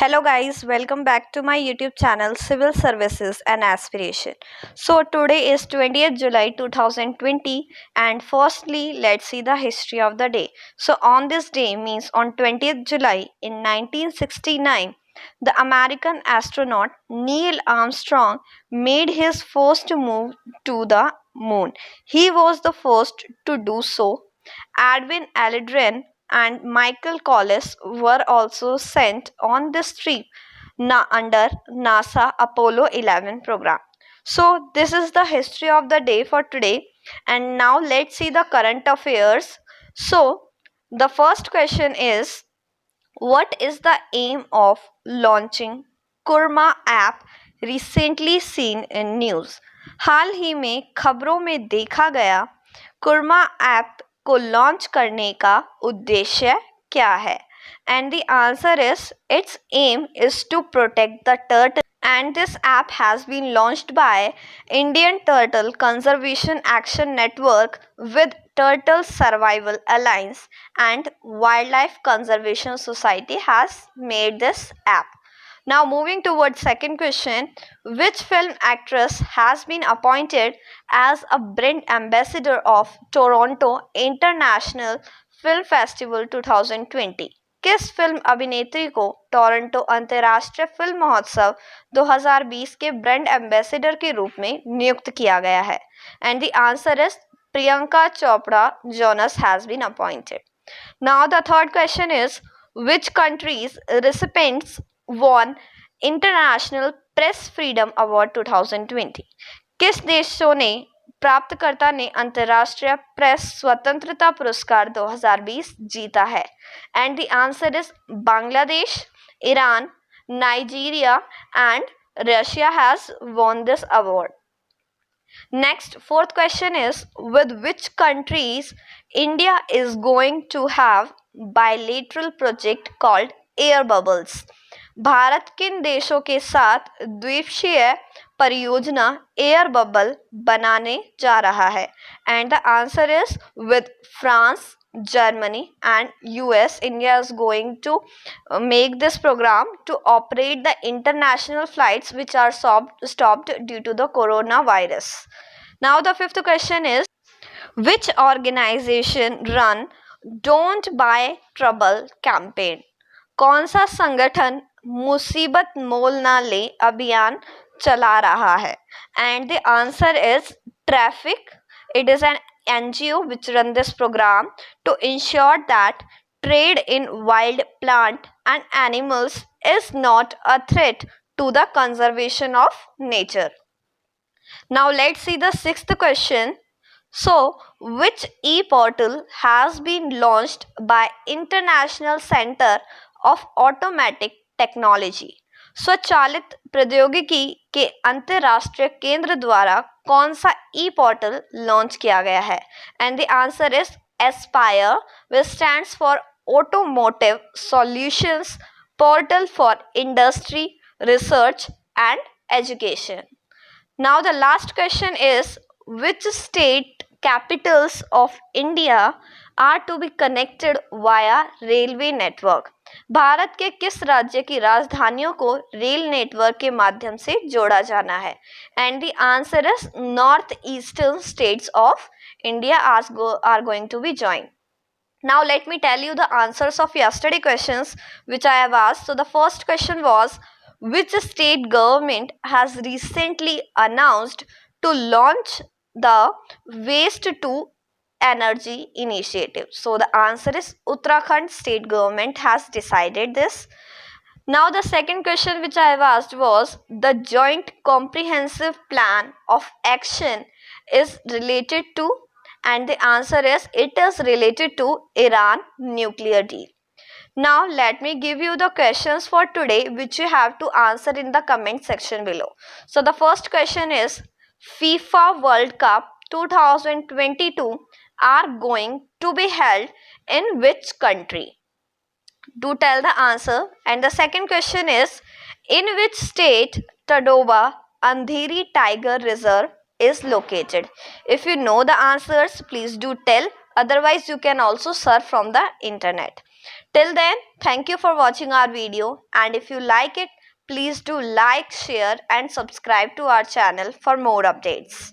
Hello guys, welcome back to my YouTube channel Civil Services and Aspiration. So today is 20th July 2020 and firstly let's see the history of the day. So on this day means on 20th July in 1969 the American astronaut Neil Armstrong made his first move to the moon. He was the first to do so. Edwin Aldrin and Michael Collins were also sent on this trip under NASA Apollo 11 program. So this is the history of the day for today, and now let's see the current affairs. So the first question is, what is the aim of launching Kurma app recently seen in news? हाल ही में खबरों में देखा गया kurma app को launch करने का उद्देश्य क्या है? And the answer is its aim is to protect the turtle, and this app has been launched by Indian Turtle Conservation Action Network with Turtle Survival Alliance and Wildlife Conservation Society has made this app. Now moving towards second question, which film actress has been appointed as a brand ambassador of Toronto International Film Festival 2020? किस film अभिनेत्री को Toronto अंतर्राष्ट्रीय film महोत्सव 2020 के brand ambassador के रूप में नियुक्त किया गया है? And the answer is Priyanka Chopra Jonas has been appointed. Now the third question is, which countries recipients won international press freedom award 2020? किस देशों ने प्राप्तकर्ता ने अंतर्राष्ट्रीय प्रेस स्वतंत्रता पुरस्कार 2020 जीता है? And the answer is Bangladesh, Iran, Nigeria and Russia has won this award. Next, fourth question is, with which countries India is going to have bilateral project called air bubbles? Bharat किन देशों के साथ द्वीपक्षीय परियोजना एयर बबल बनाने जा रहा है? And the answer is with France, Germany and US. India is going to make this program to operate the international flights which are stopped due to the coronavirus. Now the fifth question is, which organization run Don't Buy Trouble campaign? कौन सा संगठन मुसीबत मोल ना ले अभियान चला रहा है? And the answer is traffic. It is an NGO which run this program to ensure that trade in wild plant and animals is not a threat to the conservation of nature. Now let's see the sixth question. So, which e-portal has been launched by International Center of Automatic Technology? स्वचालित प्रौद्योगिकी के अंतरराष्ट्रीय केंद्र द्वारा कौन सा ई portal launch किया गया है? And the answer is Aspire, which stands for automotive solutions portal for industry, research and education. Now the last question is, which state capitals of India are to be connected via railway network? Bharat के किस राज्य की राजधानियों को rail network के माध्यम से जोड़ा जाना है? And the answer is north eastern states of India are going to be joined. Now let me tell you the answers of yesterday questions which I have asked. So the first question was, which state government has recently announced to launch the waste to energy initiative? So the answer is Uttarakhand state government has decided this. Now the second question which I have asked was, the joint comprehensive plan of action is related to, and the answer is it is related to Iran nuclear deal. Now let me give you the questions for today which you have to answer in the comment section below. So the first question is, FIFA World Cup 2022 are going to be held in which country? Do tell the answer. And the second question is, in which state Tadoba Andheri Tiger Reserve is located? If you know the answers, please do tell. Otherwise, you can also search from the internet. Till then, thank you for watching our video, and if you like it, please do like, share and subscribe to our channel for more updates.